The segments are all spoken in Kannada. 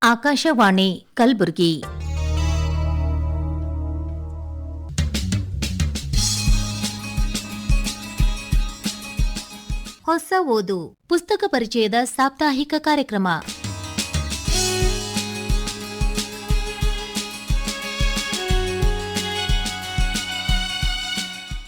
ಆಕಾಶವಾಣಿ ಕಲಬುರಗಿ. ಹೊಸ ಓದು ಪುಸ್ತಕ ಪರಿಚಯದ ಸಾಪ್ತಾಹಿಕ ಕಾರ್ಯಕ್ರಮ.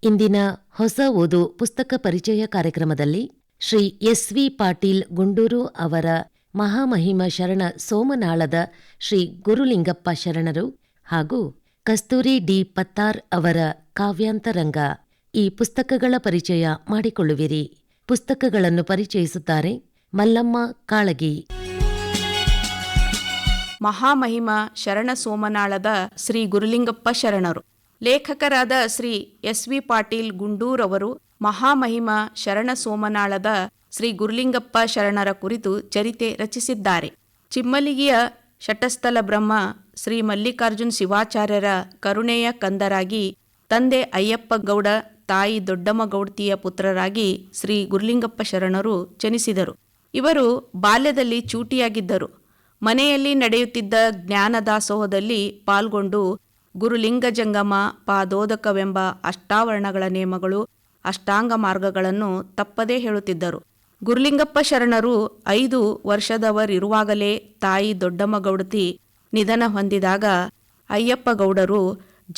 ಇಂದಿನ ಹೊಸ ಓದು ಪುಸ್ತಕ ಪರಿಚಯ ಕಾರ್ಯಕ್ರಮದಲ್ಲಿ ಶ್ರೀ ಎಸ್.ವಿ. ಪಾಟೀಲ್ ಗುಂಡೂರು ಅವರ ಮಹಾಮಹಿಮ ಶರಣ ಸೋಮನಾಳದ ಶ್ರೀ ಗುರುಲಿಂಗಪ್ಪ ಶರಣರು ಹಾಗೂ ಕಸ್ತೂರಿ ಡಿ ಪತ್ತಾರ್ ಅವರ ಕಾವ್ಯಾಂತರಂಗ ಈ ಪುಸ್ತಕಗಳ ಪರಿಚಯ ಮಾಡಿಕೊಳ್ಳುವಿರಿ. ಪುಸ್ತಕಗಳನ್ನು ಪರಿಚಯಿಸುತ್ತಾರೆ ಮಲ್ಲಮ್ಮ ಕಾಳಗಿ. ಮಹಾಮಹಿಮ ಶರಣ ಸೋಮನಾಳದ ಶ್ರೀ ಗುರುಲಿಂಗಪ್ಪ ಶರಣರು. ಲೇಖಕರಾದ ಶ್ರೀ ಎಸ್.ವಿ. ಪಾಟೀಲ್ ಗುಂಡೂರವರು ಮಹಾಮಹಿಮ ಶರಣ ಸೋಮನಾಳದ ಶ್ರೀ ಗುರುಲಿಂಗಪ್ಪ ಶರಣರ ಕುರಿತು ಚರಿತೆ ರಚಿಸಿದ್ದಾರೆ. ಚಿಮ್ಮಲಿಗಿಯ ಶಟಸ್ಥಲ ಬ್ರಹ್ಮ ಶ್ರೀ ಮಲ್ಲಿಕಾರ್ಜುನ್ ಶಿವಾಚಾರ್ಯರ ಕರುಣೆಯ ಕಂದರಾಗಿ ತಂದೆ ಅಯ್ಯಪ್ಪ ಗೌಡ, ತಾಯಿ ದೊಡ್ಡಮ್ಮ ಗೌಡ್ತಿಯ ಪುತ್ರರಾಗಿ ಶ್ರೀ ಗುರುಲಿಂಗಪ್ಪ ಶರಣರು ಜನಿಸಿದರು. ಇವರು ಬಾಲ್ಯದಲ್ಲಿ ಚೂಟಿಯಾಗಿದ್ದರು. ಮನೆಯಲ್ಲಿ ನಡೆಯುತ್ತಿದ್ದ ಜ್ಞಾನದಾಸೋಹದಲ್ಲಿ ಪಾಲ್ಗೊಂಡು ಗುರುಲಿಂಗ ಜಂಗಮ, ಪಾದೋದಕವೆಂಬ ಅಷ್ಟಾವರಣಗಳ ನೇಮಗಳು, ಅಷ್ಟಾಂಗ ಮಾರ್ಗಗಳನ್ನು ತಪ್ಪದೇ ಹೇಳುತ್ತಿದ್ದರು. ಗುರುಲಿಂಗಪ್ಪ ಶರಣರು 5 ವರ್ಷದವರಿರುವಾಗಲೇ ತಾಯಿ ದೊಡ್ಡಮ್ಮ ಗೌಡತಿ ನಿಧನ ಹೊಂದಿದಾಗ ಅಯ್ಯಪ್ಪ ಗೌಡರು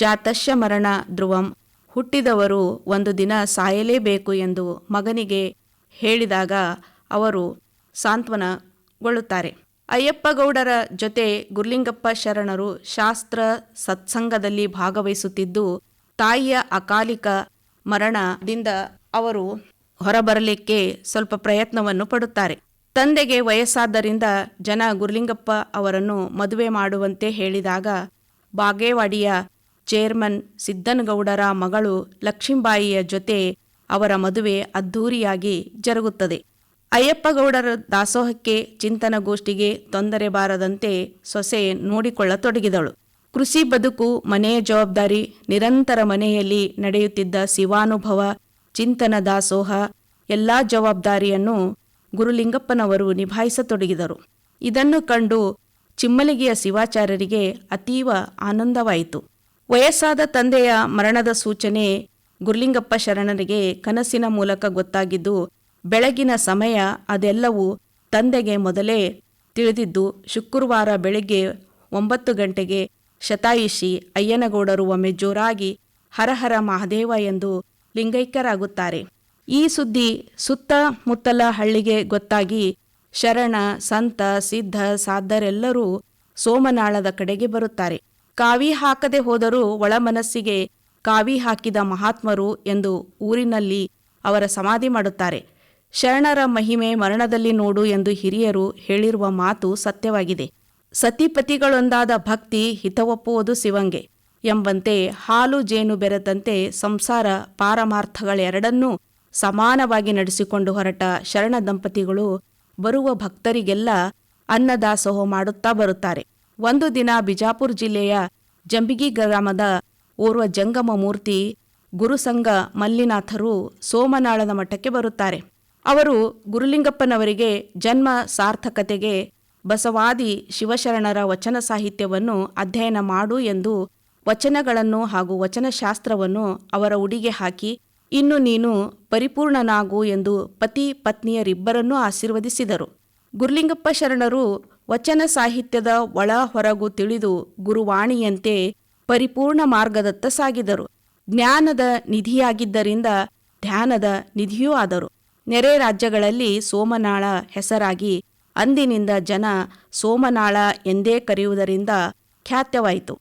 ಜಾತಶ್ಯ ಮರಣ ಧ್ರುವಂ, ಹುಟ್ಟಿದವರು ಒಂದು ದಿನ ಸಾಯಲೇಬೇಕು ಎಂದು ಮಗನಿಗೆ ಹೇಳಿದಾಗ ಅವರು ಸಾಂತ್ವನಗೊಳ್ಳುತ್ತಾರೆ. ಅಯ್ಯಪ್ಪ ಗೌಡರ ಜೊತೆ ಗುರುಲಿಂಗಪ್ಪ ಶರಣರು ಶಾಸ್ತ್ರ ಸತ್ಸಂಗದಲ್ಲಿ ಭಾಗವಹಿಸುತ್ತಿದ್ದು, ತಾಯಿಯ ಅಕಾಲಿಕ ಮರಣದಿಂದ ಅವರು ಹೊರಬರಲಿಕ್ಕೆ ಸ್ವಲ್ಪ ಪ್ರಯತ್ನವನ್ನು ಪಡುತ್ತಾರೆ. ತಂದೆಗೆ ವಯಸ್ಸಾದ್ದರಿಂದ ಜನ ಗುರುಲಿಂಗಪ್ಪ ಅವರನ್ನು ಮದುವೆ ಮಾಡುವಂತೆ ಹೇಳಿದಾಗ ಬಾಗೇವಾಡಿಯ ಚೇರ್ಮನ್ ಸಿದ್ದನಗೌಡರ ಮಗಳು ಲಕ್ಷ್ಮೀಬಾಯಿಯ ಜೊತೆ ಅವರ ಮದುವೆ ಅದ್ಧೂರಿಯಾಗಿ ಜರುಗುತ್ತದೆ. ಅಯ್ಯಪ್ಪ ಗೌಡರ ದಾಸೋಹಕ್ಕೆ, ಚಿಂತನಗೋಷ್ಠಿಗೆ ತೊಂದರೆ ಬಾರದಂತೆ ಸೊಸೆ ನೋಡಿಕೊಳ್ಳತೊಡಗಿದಳು. ಕೃಷಿ ಬದುಕು, ಮನೆಯ ಜವಾಬ್ದಾರಿ, ನಿರಂತರ ಮನೆಯಲ್ಲಿ ನಡೆಯುತ್ತಿದ್ದ ಶಿವಾನುಭವ, ಚಿಂತನ ದಾಸೋಹ ಎಲ್ಲ ಜವಾಬ್ದಾರಿಯನ್ನು ಗುರುಲಿಂಗಪ್ಪನವರು ನಿಭಾಯಿಸತೊಡಗಿದರು. ಇದನ್ನು ಕಂಡು ಚಿಮ್ಮಲಿಗೆಯ ಶಿವಾಚಾರ್ಯರಿಗೆ ಅತೀವ ಆನಂದವಾಯಿತು. ವಯಸ್ಸಾದ ತಂದೆಯ ಮರಣದ ಸೂಚನೆ ಗುರುಲಿಂಗಪ್ಪ ಶರಣರಿಗೆ ಕನಸಿನ ಮೂಲಕ ಗೊತ್ತಾಗಿದ್ದು, ಬೆಳಗಿನ ಸಮಯ ಅದೆಲ್ಲವೂ ತಂದೆಗೆ ಮೊದಲೇ ತಿಳಿದಿದ್ದು, ಶುಕ್ರವಾರ ಬೆಳಗ್ಗೆ 9 ಗಂಟೆಗೆ ಶತಾಯುಷಿ ಅಯ್ಯನಗೌಡರು ಒಮ್ಮೆ ಜೋರಾಗಿ ಹರಹರ ಮಹಾದೇವ ಎಂದು ಲಿಂಗೈಕ್ಯರಾಗುತ್ತಾರೆ. ಈ ಸುದ್ದಿ ಸುತ್ತಮುತ್ತಲ ಹಳ್ಳಿಗೆ ಗೊತ್ತಾಗಿ ಶರಣ, ಸಂತ, ಸಿದ್ಧ, ಸಾಧರೆಲ್ಲರೂ ಸೋಮನಾಳದ ಕಡೆಗೆ ಬರುತ್ತಾರೆ. ಕಾವಿ ಹಾಕದೆ ಹೋದರೂ ಒಳ ಮನಸ್ಸಿಗೆ ಕಾವಿ ಹಾಕಿದ ಮಹಾತ್ಮರು ಎಂದು ಊರಿನಲ್ಲಿ ಅವರ ಸಮಾಧಿ ಮಾಡುತ್ತಾರೆ. ಶರಣರ ಮಹಿಮೆ ಮರಣದಲ್ಲಿ ನೋಡು ಎಂದು ಹಿರಿಯರು ಹೇಳಿರುವ ಮಾತು ಸತ್ಯವಾಗಿದೆ. ಸತಿಪತಿಗಳೊಂದಾದ ಭಕ್ತಿ ಹಿತವಪ್ಪುವುದು ಶಿವಂಗೆ ಎಂಬಂತೆ ಹಾಲು ಜೇನು ಬೆರೆತಂತೆ ಸಂಸಾರ ಪಾರಮಾರ್ಥಗಳೆರಡನ್ನೂ ಸಮಾನವಾಗಿ ನಡೆಸಿಕೊಂಡು ಹೊರಟ ಶರಣ ದಂಪತಿಗಳು ಬರುವ ಭಕ್ತರಿಗೆಲ್ಲ ಅನ್ನದಾಸೋಹ ಮಾಡುತ್ತಾ ಬರುತ್ತಾರೆ. ಒಂದು ದಿನ ಬಿಜಾಪುರ ಜಿಲ್ಲೆಯ ಜಂಬಿಗಿ ಗ್ರಾಮದ ಓರ್ವ ಜಂಗಮ ಮೂರ್ತಿ ಗುರುಸಂಗ ಮಲ್ಲಿನಾಥರು ಸೋಮನಾಳದ ಮಠಕ್ಕೆ ಬರುತ್ತಾರೆ. ಅವರು ಗುರುಲಿಂಗಪ್ಪನವರಿಗೆ ಜನ್ಮ ಸಾರ್ಥಕತೆಗೆ ಬಸವಾದಿ ಶಿವಶರಣರ ವಚನ ಸಾಹಿತ್ಯವನ್ನು ಅಧ್ಯಯನ ಮಾಡು ಎಂದು ವಚನಗಳನ್ನು ಹಾಗೂ ವಚನಶಾಸ್ತ್ರವನ್ನು ಅವರ ಉಡಿಗೆ ಹಾಕಿ, ಇನ್ನು ನೀನು ಪರಿಪೂರ್ಣನಾಗು ಎಂದು ಪತಿ ಪತ್ನಿಯರಿಬ್ಬರನ್ನೂ ಆಶೀರ್ವದಿಸಿದರು. ಗುರುಲಿಂಗಪ್ಪ ಶರಣರು ವಚನ ಸಾಹಿತ್ಯದ ಒಳ ಹೊರಗು ತಿಳಿದು ಗುರುವಾಣಿಯಂತೆ ಪರಿಪೂರ್ಣ ಮಾರ್ಗದತ್ತ ಸಾಗಿದರು. ಜ್ಞಾನದ ನಿಧಿಯಾಗಿದ್ದರಿಂದ ಧ್ಯಾನದ ನಿಧಿಯೂ ಆದರು. ನೆರೆ ರಾಜ್ಯಗಳಲ್ಲಿ ಸೋಮನಾಳ ಹೆಸರಾಗಿ ಅಂದಿನಿಂದ ಜನ ಸೋಮನಾಳ ಎಂದೇ ಕರೆಯುವುದರಿಂದ ಖ್ಯಾತವಾಯಿತು.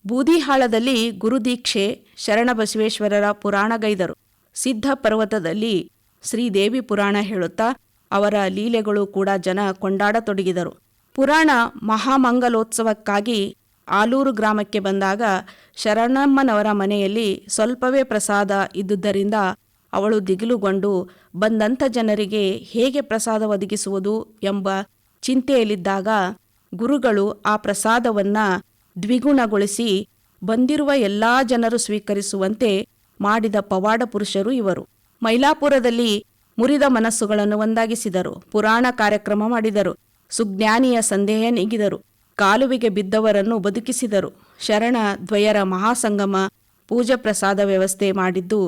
ಬೂದಿಹಾಳದಲ್ಲಿ ಗುರುದೀಕ್ಷೆ, ಶರಣಬಸವೇಶ್ವರರ ಪುರಾಣಗೈದರು. ಸಿದ್ಧ ಪರ್ವತದಲ್ಲಿ ಶ್ರೀದೇವಿ ಪುರಾಣ ಹೇಳುತ್ತಾ ಅವರ ಲೀಲೆಗಳು ಕೂಡ ಜನ ಕೊಂಡಾಡತೊಡಗಿದರು. ಪುರಾಣ ಮಹಾಮಂಗಲೋತ್ಸವಕ್ಕಾಗಿ ಆಲೂರು ಗ್ರಾಮಕ್ಕೆ ಬಂದಾಗ ಶರಣಮ್ಮನವರ ಮನೆಯಲ್ಲಿ ಸ್ವಲ್ಪವೇ ಪ್ರಸಾದ ಇದ್ದುದರಿಂದ ಅವಳು ದಿಗಿಲುಗೊಂಡು ಬಂದಂಥ ಜನರಿಗೆ ಹೇಗೆ ಪ್ರಸಾದ ಒದಗಿಸುವುದು ಎಂಬ ಚಿಂತೆಯಲ್ಲಿದ್ದಾಗ ಗುರುಗಳು ಆ ಪ್ರಸಾದವನ್ನು ದ್ವಿಗುಣಗೊಳಿಸಿ ಬಂದಿರುವ ಎಲ್ಲ ಜನರು ಸ್ವೀಕರಿಸುವಂತೆ ಮಾಡಿದ ಪವಾಡ ಪುರುಷರು ಇವರು. ಮೈಲಾಪುರದಲ್ಲಿ ಮುರಿದ ಮನಸ್ಸುಗಳನ್ನು ಒಂದಾಗಿಸಿದರು. ಪುರಾಣ ಕಾರ್ಯಕ್ರಮ ಮಾಡಿದರು. ಸುಜ್ಞಾನಿಯ ಸಂದೇಹ ನೀಗಿದರು. ಕಾಲುವೆಗೆ ಬಿದ್ದವರನ್ನು ಬದುಕಿಸಿದರು. ಶರಣ ದ್ವಯರ ಮಹಾಸಂಗಮ ಪೂಜೆ ಪ್ರಸಾದ ವ್ಯವಸ್ಥೆ ಮಾಡಿದ್ದು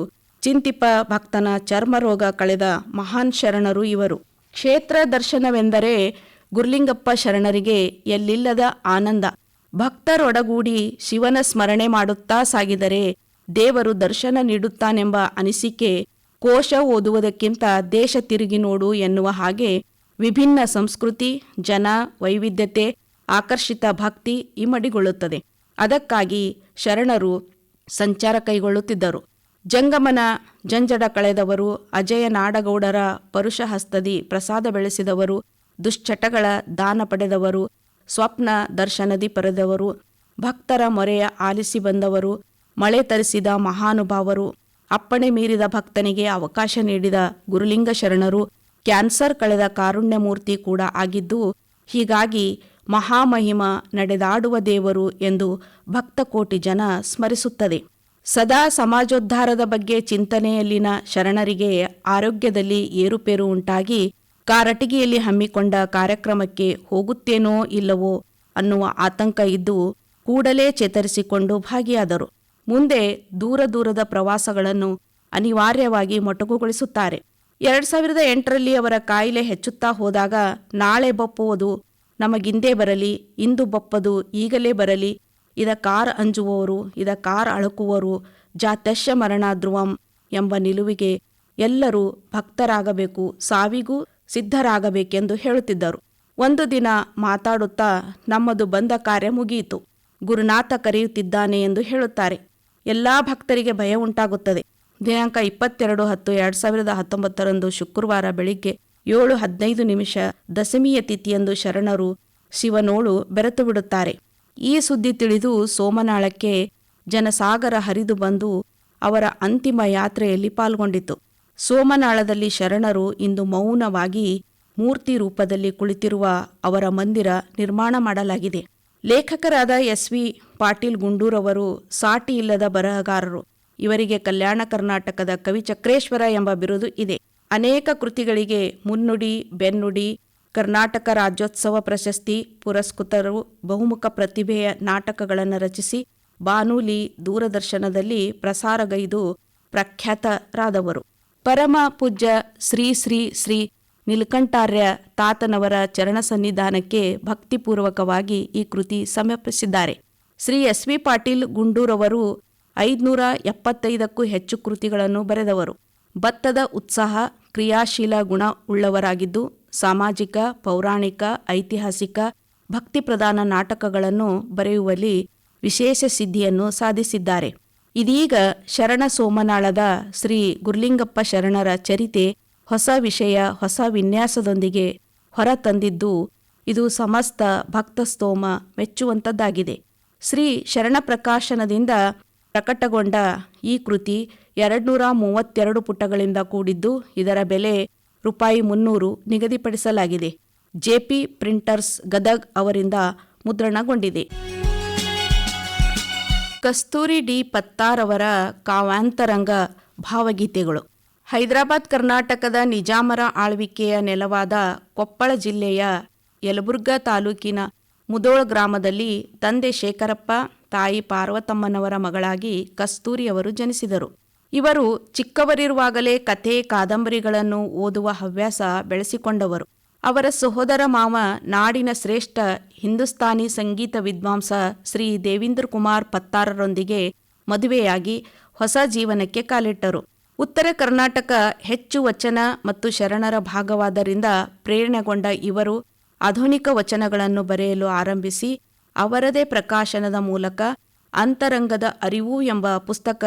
ಚಿಂತಿಪ ಭಕ್ತನ ಚರ್ಮರೋಗ ಕಳೆದ ಮಹಾನ್ ಶರಣರು ಇವರು. ಕ್ಷೇತ್ರ ದರ್ಶನವೆಂದರೆ ಗುರುಲಿಂಗಪ್ಪ ಶರಣರಿಗೆ ಎಲ್ಲಿಲ್ಲದ ಆನಂದ. ಭಕ್ತರೊಡಗೂಡಿ ಶಿವನ ಸ್ಮರಣೆ ಮಾಡುತ್ತಾ ಸಾಗಿದರೆ ದೇವರು ದರ್ಶನ ನೀಡುತ್ತಾನೆಂಬ ಅನಿಸಿಕೆ ಕೋಶ ಓದುವುದಕ್ಕಿಂತ ದೇಶ ತಿರುಗಿ ನೋಡು ಎನ್ನುವ ಹಾಗೆ ವಿಭಿನ್ನ ಸಂಸ್ಕೃತಿ, ಜನ, ವೈವಿಧ್ಯತೆ, ಆಕರ್ಷಿತ ಭಕ್ತಿ ಇಮ್ಮಡಿಗೊಳ್ಳುತ್ತದೆ. ಅದಕ್ಕಾಗಿ ಶರಣರು ಸಂಚಾರ ಕೈಗೊಳ್ಳುತ್ತಿದ್ದರು. ಜಂಗಮನ ಜಂಜಡ ಕಳೆದವರು, ಅಜಯ ನಾಡಗೌಡರ ಪರುಷ ಹಸ್ತದಿ ಪ್ರಸಾದ ಬೆಳೆಸಿದವರು, ದುಶ್ಚಟಗಳ ದಾನ ಪಡೆದವರು, ಸ್ವಪ್ನ ದರ್ಶನದಿ ಪಡೆದವರು, ಭಕ್ತರ ಮೊರೆಯ ಆಲಿಸಿ ಬಂದವರು, ಮಳೆ ತರಿಸಿದ ಮಹಾನುಭಾವರು, ಅಪ್ಪಣೆ ಮೀರಿದ ಭಕ್ತನಿಗೆ ಅವಕಾಶ ನೀಡಿದ ಗುರುಲಿಂಗ ಶರಣರು, ಕ್ಯಾನ್ಸರ್ ಕಳೆದ ಕಾರುಣ್ಯಮೂರ್ತಿ ಕೂಡ ಆಗಿದ್ದು, ಹೀಗಾಗಿ ಮಹಾಮಹಿಮ ನಡೆದಾಡುವ ದೇವರು ಎಂದು ಭಕ್ತಕೋಟಿ ಜನ ಸ್ಮರಿಸುತ್ತದೆ. ಸದಾ ಸಮಾಜೋದ್ಧಾರದ ಬಗ್ಗೆ ಚಿಂತನೆಯಲ್ಲಿನ ಶರಣರಿಗೆ ಆರೋಗ್ಯದಲ್ಲಿ ಏರುಪೇರು ಉಂಟಾಗಿ ಕಾರಟಗಿಯಲ್ಲಿ ಹಮ್ಮಿಕೊಂಡ ಕಾರ್ಯಕ್ರಮಕ್ಕೆ ಹೋಗುತ್ತೇನೋ ಇಲ್ಲವೋ ಅನ್ನುವ ಆತಂಕ ಇದ್ದು ಕೂಡಲೇ ಚೇತರಿಸಿಕೊಂಡು ಭಾಗಿಯಾದರು. ಮುಂದೆ ದೂರದ ಪ್ರವಾಸಗಳನ್ನು ಅನಿವಾರ್ಯವಾಗಿ ಮೊಟಕುಗೊಳಿಸುತ್ತಾರೆ. 2008ರಲ್ಲಿ ಅವರ ಕಾಯಿಲೆ ಹೆಚ್ಚುತ್ತಾ ಹೋದಾಗ ನಾಳೆ ಬಪ್ಪುವುದು ನಮಗಿಂದೇ ಬರಲಿ, ಇಂದು ಬಪ್ಪದು ಈಗಲೇ ಬರಲಿ, ಇದಕ್ಕಾರ್ ಅಂಜುವವರು, ಇದಕ್ಕಾರ್ ಅಳುಕುವರು, ಜಾತ್ಯಶ್ಯ ಮರಣ ಧ್ರುವಂ ಎಂಬ ನಿಲುವಿಗೆ ಎಲ್ಲರೂ ಭಕ್ತರಾಗಬೇಕು, ಸಾವಿಗೂ ಸಿದ್ಧರಾಗಬೇಕೆಂದು ಹೇಳುತ್ತಿದ್ದರು. ಒಂದು ದಿನ ಮಾತಾಡುತ್ತಾ ನಮ್ಮದು ಬಂದ ಕಾರ್ಯ ಮುಗಿಯಿತು, ಗುರುನಾಥ ಕರೆಯುತ್ತಿದ್ದಾನೆ ಎಂದು ಹೇಳುತ್ತಾರೆ. ಎಲ್ಲ ಭಕ್ತರಿಗೆ ಭಯ ಉಂಟಾಗುತ್ತದೆ. ದಿನಾಂಕ 22/10/2019 ಶುಕ್ರವಾರ ಬೆಳಿಗ್ಗೆ 7:15 ದಶಮಿಯ ತಿಥಿಯಂದು ಶರಣರು ಶಿವನೋಳು ಬೆರೆತು ಬಿಡುತ್ತಾರೆ. ಈ ಸುದ್ದಿ ತಿಳಿದು ಸೋಮನಾಳಕ್ಕೆ ಜನಸಾಗರ ಹರಿದು ಬಂದು ಅವರ ಅಂತಿಮ ಯಾತ್ರೆಯಲ್ಲಿ ಪಾಲ್ಗೊಂಡಿತು. ಸೋಮನಾಳದಲ್ಲಿ ಶರಣರು ಇಂದು ಮೌನವಾಗಿ ಮೂರ್ತಿ ರೂಪದಲ್ಲಿ ಕುಳಿತಿರುವ ಅವರ ಮಂದಿರ ನಿರ್ಮಾಣ ಮಾಡಲಾಗಿದೆ. ಲೇಖಕರಾದ ಎಸ್.ವಿ. ಪಾಟೀಲ್ ಗುಂಡೂರವರು ಸಾಟಿ ಇಲ್ಲದ ಬರಹಗಾರರು. ಇವರಿಗೆ ಕಲ್ಯಾಣ ಕರ್ನಾಟಕದ ಕವಿಚಕ್ರೇಶ್ವರ ಎಂಬ ಬಿರುದು ಇದೆ. ಅನೇಕ ಕೃತಿಗಳಿಗೆ ಮುನ್ನುಡಿ, ಬೆನ್ನುಡಿ, ಕರ್ನಾಟಕ ರಾಜ್ಯೋತ್ಸವ ಪ್ರಶಸ್ತಿ ಪುರಸ್ಕೃತರು, ಬಹುಮುಖ ಪ್ರತಿಭೆಯ ನಾಟಕಗಳನ್ನು ರಚಿಸಿ ಬಾನುಲಿ, ದೂರದರ್ಶನದಲ್ಲಿ ಪ್ರಸಾರಗೈದು ಪ್ರಖ್ಯಾತರಾದವರು. ಪರಮ ಪೂಜ್ಯ ಶ್ರೀ ಶ್ರೀ ಶ್ರೀ ನೀಲಕಂಠಾರ್ಯ ತಾತನವರ ಚರಣ ಸನ್ನಿಧಾನಕ್ಕೆ ಭಕ್ತಿಪೂರ್ವಕವಾಗಿ ಈ ಕೃತಿ ಸಮರ್ಪಿಸಿದ್ದಾರೆ. ಶ್ರೀ ಎಸ್.ವಿ. ಪಾಟೀಲ್ ಗುಂಡೂರವರು 575ಕ್ಕೂ ಹೆಚ್ಚು ಕೃತಿಗಳನ್ನು ಬರೆದವರು. ಭತ್ತದ ಉತ್ಸಾಹ, ಕ್ರಿಯಾಶೀಲ ಗುಣ ಉಳ್ಳವರಾಗಿದ್ದು ಸಾಮಾಜಿಕ, ಪೌರಾಣಿಕ, ಐತಿಹಾಸಿಕ, ಭಕ್ತಿಪ್ರಧಾನ ನಾಟಕಗಳನ್ನು ಬರೆಯುವಲ್ಲಿ ವಿಶೇಷ ಸಿದ್ಧಿಯನ್ನು ಸಾಧಿಸಿದ್ದಾರೆ. ಇದೀಗ ಶರಣ ಸೋಮನಾಳದ ಶ್ರೀ ಗುರುಲಿಂಗಪ್ಪ ಶರಣರ ಚರಿತೆ ಹೊಸ ವಿಷಯ, ಹೊಸ ವಿನ್ಯಾಸದೊಂದಿಗೆ ಹೊರತಂದಿದ್ದು ಇದು ಸಮಸ್ತ ಭಕ್ತಸ್ತೋಮ ಮೆಚ್ಚುವಂಥದ್ದಾಗಿದೆ. ಶ್ರೀ ಶರಣ ಪ್ರಕಾಶನದಿಂದ ಪ್ರಕಟಗೊಂಡ ಈ ಕೃತಿ 232 ಪುಟಗಳಿಂದ ಕೂಡಿದ್ದು ಇದರ ಬೆಲೆ ₹300 ನಿಗದಿಪಡಿಸಲಾಗಿದೆ. ಜೆಪಿ ಪ್ರಿಂಟರ್ಸ್ ಗದಗ್ ಅವರಿಂದ ಮುದ್ರಣಗೊಂಡಿದೆ. ಕಸ್ತೂರಿ ಡಿ ಪತ್ತಾರ್ ಅವರ ಕಾವ್ಯಾಂತರಂಗ ಭಾವಗೀತೆಗಳು. ಹೈದರಾಬಾದ್ ಕರ್ನಾಟಕದ ನಿಜಾಮರ ಆಳ್ವಿಕೆಯ ನೆಲವಾದ ಕೊಪ್ಪಳ ಜಿಲ್ಲೆಯ ಯಲಬುರ್ಗಾ ತಾಲೂಕಿನ ಮುದೋಳ ಗ್ರಾಮದಲ್ಲಿ ತಂದೆ ಶೇಖರಪ್ಪ, ತಾಯಿ ಪಾರ್ವತಮ್ಮನವರ ಮಗಳಾಗಿ ಕಸ್ತೂರಿಯವರು ಜನಿಸಿದರು. ಇವರು ಚಿಕ್ಕವರಿರುವಾಗಲೇ ಕಥೆ, ಕಾದಂಬರಿಗಳನ್ನು ಓದುವ ಹವ್ಯಾಸ ಬೆಳೆಸಿಕೊಂಡವರು. ಅವರ ಸಹೋದರ ಮಾವ ನಾಡಿನ ಶ್ರೇಷ್ಠ ಹಿಂದೂಸ್ತಾನಿ ಸಂಗೀತ ವಿದ್ವಾಂಸ ಶ್ರೀ ದೇವೇಂದ್ರ ಕುಮಾರ್ ಪತ್ತಾರರೊಂದಿಗೆ ಮದುವೆಯಾಗಿ ಹೊಸ ಜೀವನಕ್ಕೆ ಕಾಲಿಟ್ಟರು. ಉತ್ತರ ಕರ್ನಾಟಕ ಹೆಚ್ಚು ವಚನ ಮತ್ತು ಶರಣರ ಭಾಗವಾದ್ದರಿಂದ ಪ್ರೇರಣೆಗೊಂಡ ಇವರು ಆಧುನಿಕ ವಚನಗಳನ್ನು ಬರೆಯಲು ಆರಂಭಿಸಿ ಅವರದೇ ಪ್ರಕಾಶನದ ಮೂಲಕ ಅಂತರಂಗದ ಅರಿವು ಎಂಬ ಪುಸ್ತಕ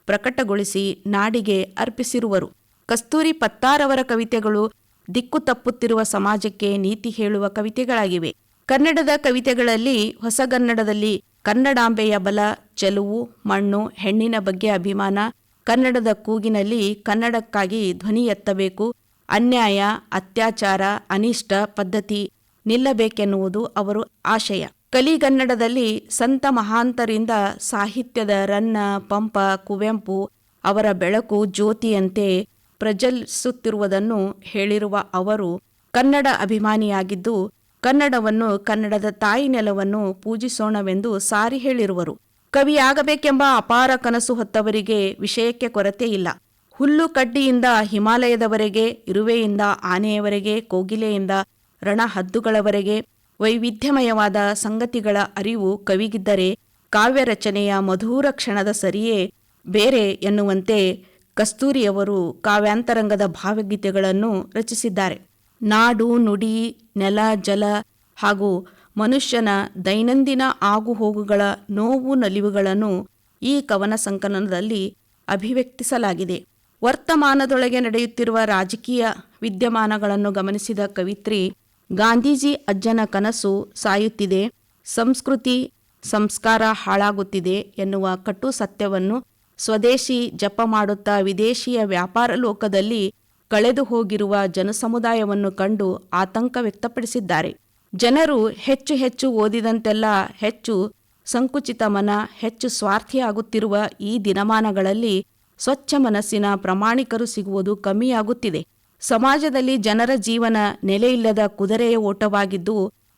ಪ್ರಕಟಗೊಳಿಸಿ ನಾಡಿಗೆ ಅರ್ಪಿಸಿರುವರು. ಕಸ್ತೂರಿ ಪತ್ತಾರವರ ಕವಿತೆಗಳು ದಿಕ್ಕು ತಪ್ಪುತ್ತಿರುವ ಸಮಾಜಕ್ಕೆ ನೀತಿ ಹೇಳುವ ಕವಿತೆಗಳಾಗಿವೆ. ಕನ್ನಡದ ಕವಿತೆಗಳಲ್ಲಿ ಹೊಸಗನ್ನಡದಲ್ಲಿ ಕನ್ನಡಾಂಬೆಯ ಬಲ, ಚೆಲುವು, ಮಣ್ಣು, ಹೆಣ್ಣಿನ ಬಗ್ಗೆ ಅಭಿಮಾನ, ಕನ್ನಡದ ಕೂಗಿನಲ್ಲಿ ಕನ್ನಡಕ್ಕಾಗಿ ಧ್ವನಿ ಎತ್ತಬೇಕು, ಅನ್ಯಾಯ, ಅತ್ಯಾಚಾರ, ಅನಿಷ್ಟ ಪದ್ಧತಿ ನಿಲ್ಲಬೇಕೆನ್ನುವುದು ಅವರ ಆಶಯ. ಕಲಿಗನ್ನಡದಲ್ಲಿ ಸಂತ ಮಹಾಂತರಿಂದ ಸಾಹಿತ್ಯದ ರನ್ನ, ಪಂಪ, ಕುವೆಂಪು ಅವರ ಬೆಳಕು ಜ್ಯೋತಿಯಂತೆ ಪ್ರಜ್ವಲಿಸುತ್ತಿರುವುದನ್ನು ಹೇಳಿರುವ ಅವರು ಕನ್ನಡ ಅಭಿಮಾನಿಯಾಗಿದ್ದು ಕನ್ನಡವನ್ನು, ಕನ್ನಡದ ತಾಯಿ ನೆಲವನ್ನು ಪೂಜಿಸೋಣವೆಂದು ಸಾರಿ ಹೇಳಿರುವರು. ಕವಿಯಾಗಬೇಕೆಂಬ ಅಪಾರ ಕನಸು ಹೊತ್ತವರಿಗೆ ವಿಷಯಕ್ಕೆ ಕೊರತೆ ಇಲ್ಲ. ಹುಲ್ಲು ಕಡ್ಡಿಯಿಂದ ಹಿಮಾಲಯದವರೆಗೆ, ಇರುವೆಯಿಂದ ಆನೆಯವರೆಗೆ, ಕೋಗಿಲೆಯಿಂದ ರಣಹದ್ದುಗಳವರೆಗೆ ವೈವಿಧ್ಯಮಯವಾದ ಸಂಗತಿಗಳ ಅರಿವು ಕವಿಗಿದ್ದರೆ ಕಾವ್ಯ ರಚನೆಯ ಮಧುರ ಕ್ಷಣದ ಸರಿಯೇ ಬೇರೆ ಎನ್ನುವಂತೆ ಕಸ್ತೂರಿಯವರು ಕಾವ್ಯಾಂತರಂಗದ ಭಾವಗೀತೆಗಳನ್ನು ರಚಿಸಿದ್ದಾರೆ. ನಾಡು, ನುಡಿ, ನೆಲ, ಜಲ ಹಾಗೂ ಮನುಷ್ಯನ ದೈನಂದಿನ ಆಗುಹೋಗುಗಳ ನೋವು ನಲಿವುಗಳನ್ನು ಈ ಕವನ ಸಂಕಲನದಲ್ಲಿ ಅಭಿವ್ಯಕ್ತಿಸಲಾಗಿದೆ. ವರ್ತಮಾನದೊಳಗೆ ನಡೆಯುತ್ತಿರುವ ರಾಜಕೀಯ ವಿದ್ಯಮಾನಗಳನ್ನು ಗಮನಿಸಿದ ಕವಿತ್ರಿ, ಗಾಂಧೀಜಿ ಅಜ್ಜನ ಕನಸು ಸಾಯುತ್ತಿದೆ, ಸಂಸ್ಕೃತಿ ಸಂಸ್ಕಾರ ಹಾಳಾಗುತ್ತಿದೆ ಎನ್ನುವ ಕಟು ಸತ್ಯವನ್ನು ಸ್ವದೇಶಿ ಜಪ ಮಾಡುತ್ತಾ ವಿದೇಶಿಯ ವ್ಯಾಪಾರ ಲೋಕದಲ್ಲಿ ಕಳೆದು ಹೋಗಿರುವ ಜನಸಮುದಾಯವನ್ನು ಕಂಡು ಆತಂಕ ವ್ಯಕ್ತಪಡಿಸಿದ್ದಾರೆ. ಜನರು ಹೆಚ್ಚು ಹೆಚ್ಚು ಓದಿದಂತೆಲ್ಲ ಹೆಚ್ಚು ಸಂಕುಚಿತ ಮನ, ಹೆಚ್ಚು ಸ್ವಾರ್ಥಿಯಾಗುತ್ತಿರುವ ಈ ದಿನಮಾನಗಳಲ್ಲಿ ಸ್ವಚ್ಛ ಮನಸ್ಸಿನ ಪ್ರಾಮಾಣಿಕರು ಸಿಗುವುದು ಕಮ್ಮಿಯಾಗುತ್ತಿದೆ. ಸಮಾಜದಲ್ಲಿ ಜನರ ಜೀವನ ನೆಲೆಯಿಲ್ಲದ ಕುದುರೆಯ ಓಟವಾಗಿದ್ದು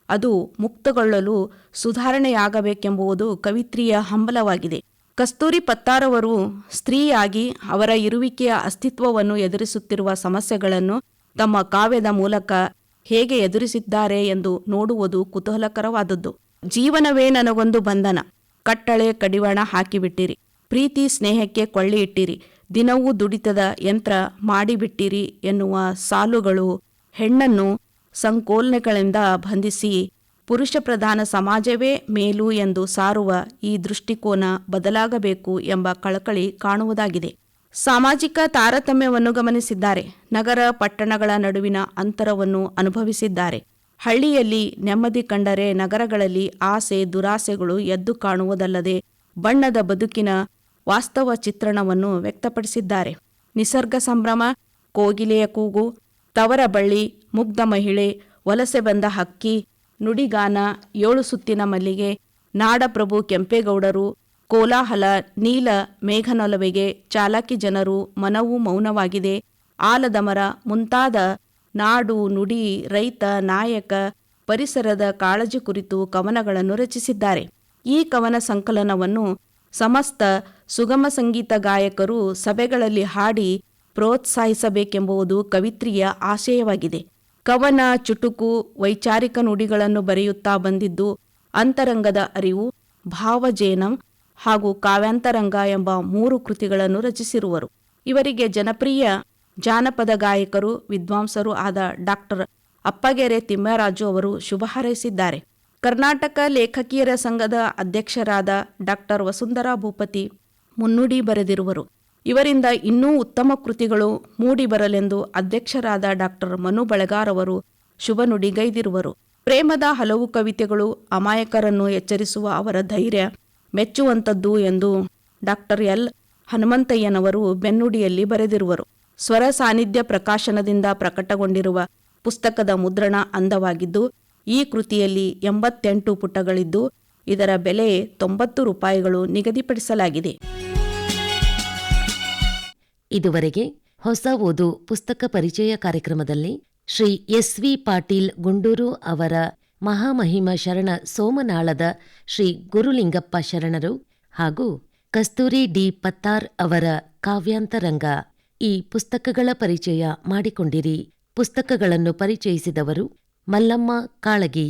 ಅದು ಮುಕ್ತಗೊಳ್ಳಲು ಸುಧಾರಣೆಯಾಗಬೇಕೆಂಬುದು ಕವಿತ್ರಿಯ ಹಂಬಲವಾಗಿದೆ. ಕಸ್ತೂರಿ ಪತ್ತಾರವರು ಸ್ತ್ರೀಯಾಗಿ ಅವರ ಇರುವಿಕೆಯ ಅಸ್ತಿತ್ವವನ್ನು ಎದುರಿಸುತ್ತಿರುವ ಸಮಸ್ಯೆಗಳನ್ನು ತಮ್ಮ ಕಾವ್ಯದ ಮೂಲಕ ಹೇಗೆ ಎದುರಿಸಿದ್ದಾರೆ ಎಂದು ನೋಡುವುದು ಕುತೂಹಲಕರವಾದದ್ದು. ಜೀವನವೇ ನನಗೊಂದು ಬಂಧನ, ಕಟ್ಟಳೆ ಕಡಿವಾಣ ಹಾಕಿಬಿಟ್ಟಿರಿ, ಪ್ರೀತಿ ಸ್ನೇಹಕ್ಕೆ ಕೊಳ್ಳಿ ಇಟ್ಟಿರಿ, ದಿನವೂ ದುಡಿತದ ಯಂತ್ರ ಮಾಡಿಬಿಟ್ಟಿರಿ ಎನ್ನುವ ಸಾಲುಗಳು ಹೆಣ್ಣನ್ನು ಸಂಕೋಲನೆಗಳಿಂದ ಬಂಧಿಸಿ ಪುರುಷ ಪ್ರಧಾನ ಸಮಾಜವೇ ಮೇಲು ಎಂದು ಸಾರುವ ಈ ದೃಷ್ಟಿಕೋನ ಬದಲಾಗಬೇಕು ಎಂಬ ಕಳಕಳಿ ಕಾಣುವುದಾಗಿದೆ. ಸಾಮಾಜಿಕ ತಾರತಮ್ಯವನ್ನು ಗಮನಿಸಿದ್ದಾರೆ. ನಗರ ಪಟ್ಟಣಗಳ ನಡುವಿನ ಅಂತರವನ್ನು ಅನುಭವಿಸಿದ್ದಾರೆ. ಹಳ್ಳಿಯಲ್ಲಿ ನೆಮ್ಮದಿ ಕಂಡರೆ ನಗರಗಳಲ್ಲಿ ಆಸೆ ದುರಾಸೆಗಳು ಎದ್ದು ಕಾಣುವುದಲ್ಲದೆ ಬಣ್ಣದ ಬದುಕಿನ ವಾಸ್ತವ ಚಿತ್ರಣವನ್ನು ವ್ಯಕ್ತಪಡಿಸಿದ್ದಾರೆ. ನಿಸರ್ಗ ಸಂಭ್ರಮ, ಕೋಗಿಲೆಯ ಕೂಗು, ತವರ ಬಳ್ಳಿ, ಮುಗ್ಧ ಮಹಿಳೆ, ವಲಸೆ ಬಂದ ಹಕ್ಕಿ, ನುಡಿಗಾನ, 7 ಸುತ್ತಿನ ಮಲ್ಲಿಗೆ, ನಾಡಪ್ರಭು ಕೆಂಪೇಗೌಡರು, ಕೋಲಾಹಲ, ನೀಲ ಮೇಘನೊಲವೆಗೆ, ಚಾಲಾಕಿ ಜನರು, ಮನವು ಮೌನವಾಗಿದೆ, ಆಲದ ಮರ ಮುಂತಾದ ನಾಡು, ನುಡಿ, ರೈತ, ನಾಯಕ, ಪರಿಸರದ ಕಾಳಜಿ ಕುರಿತು ಕವನಗಳನ್ನು ರಚಿಸಿದ್ದಾರೆ. ಈ ಕವನ ಸಂಕಲನವನ್ನು ಸಮಸ್ತ ಸುಗಮ ಸಂಗೀತ ಗಾಯಕರು ಸಭೆಗಳಲ್ಲಿ ಹಾಡಿ ಪ್ರೋತ್ಸಾಹಿಸಬೇಕೆಂಬುದು ಕವಿತ್ರಿಯ ಆಶಯವಾಗಿದೆ. ಕವನ, ಚುಟುಕು, ವೈಚಾರಿಕ ನುಡಿಗಳನ್ನು ಬರೆಯುತ್ತಾ ಬಂದಿದ್ದು ಅಂತರಂಗದ ಅರಿವು, ಭಾವಜೇನಂ ಹಾಗೂ ಕಾವ್ಯಾಂತರಂಗ ಎಂಬ 3 ಕೃತಿಗಳನ್ನು ರಚಿಸಿರುವರು. ಇವರಿಗೆ ಜನಪ್ರಿಯ ಜಾನಪದ ಗಾಯಕರು, ವಿದ್ವಾಂಸರೂ ಆದ ಡಾಕ್ಟರ್ ಅಪ್ಪಗೆರೆ ತಿಮ್ಮರಾಜು ಅವರು ಶುಭ ಹಾರೈಸಿದ್ದಾರೆ. ಕರ್ನಾಟಕ ಲೇಖಕಿಯರ ಸಂಘದ ಅಧ್ಯಕ್ಷರಾದ ಡಾಕ್ಟರ್ ವಸುಂಧರಾ ಭೂಪತಿ ಮುನ್ನುಡಿ ಬರೆದಿರುವರು. ಇವರಿಂದ ಇನ್ನೂ ಉತ್ತಮ ಕೃತಿಗಳು ಮೂಡಿಬರಲೆಂದು ಅಧ್ಯಕ್ಷರಾದ ಡಾಕ್ಟರ್ ಮನು ಬಳಗಾರ್ ಅವರು ಶುಭ ನುಡಿಗೈದಿರುವರು. ಪ್ರೇಮದ ಹಲವು ಕವಿತೆಗಳು ಅಮಾಯಕರನ್ನು ಎಚ್ಚರಿಸುವ ಅವರ ಧೈರ್ಯ ಮೆಚ್ಚುವಂಥದ್ದು ಎಂದು ಡಾಕ್ಟರ್ ಎಲ್ ಹನುಮಂತಯ್ಯನವರು ಬೆನ್ನುಡಿಯಲ್ಲಿ ಬರೆದಿರುವರು. ಸ್ವರ ಸಾನ್ನಿಧ್ಯ ಪ್ರಕಾಶನದಿಂದ ಪ್ರಕಟಗೊಂಡಿರುವ ಪುಸ್ತಕದ ಮುದ್ರಣ ಅಂದವಾಗಿದ್ದು ಈ ಕೃತಿಯಲ್ಲಿ 88 ಪುಟಗಳಿದ್ದು ಇದರ ಬೆಲೆ 90 ರೂಪಾಯಿಗಳು ನಿಗದಿಪಡಿಸಲಾಗಿದೆ. ಇದುವರೆಗೆ ಹೊಸ ಓದು ಪುಸ್ತಕ ಪರಿಚಯ ಕಾರ್ಯಕ್ರಮದಲ್ಲಿ ಶ್ರೀ ಎಸ್.ವಿ. ಪಾಟೀಲ್ ಗುಂಡೂರು ಅವರ ಮಹಾಮಹಿಮ ಶರಣ ಸೋಮನಾಳದ ಶ್ರೀ ಗುರುಲಿಂಗಪ್ಪ ಶರಣರು ಹಾಗೂ ಕಸ್ತೂರಿ ಡಿ ಪತ್ತಾರ್ ಅವರ ಕಾವ್ಯಾಂತರಂಗ ಈ ಪುಸ್ತಕಗಳ ಪರಿಚಯ ಮಾಡಿಕೊಂಡಿರಿ. ಪುಸ್ತಕಗಳನ್ನು ಪರಿಚಯಿಸಿದವರು ಮಲ್ಲಮ್ಮ ಕಾಳಗಿ.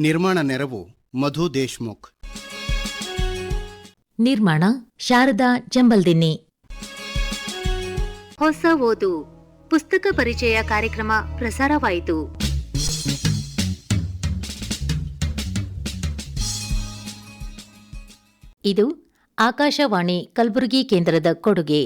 ನಿರ್ಮಾಣ ನೆರವು ಮಧು ದೇಶ್ಮುಖ್. ನಿರ್ಮಾಣ ಶಾರದಾ ಜಂಬಲ್ದಿನ್ನಿ. ಹೊಸ ಓದು ಪುಸ್ತಕ ಪರಿಚಯ ಕಾರ್ಯಕ್ರಮ ಪ್ರಸಾರವಾಯಿತು. ಇದು ಆಕಾಶವಾಣಿ ಕಲಬುರಗಿ ಕೇಂದ್ರದ ಕೊಡುಗೆ.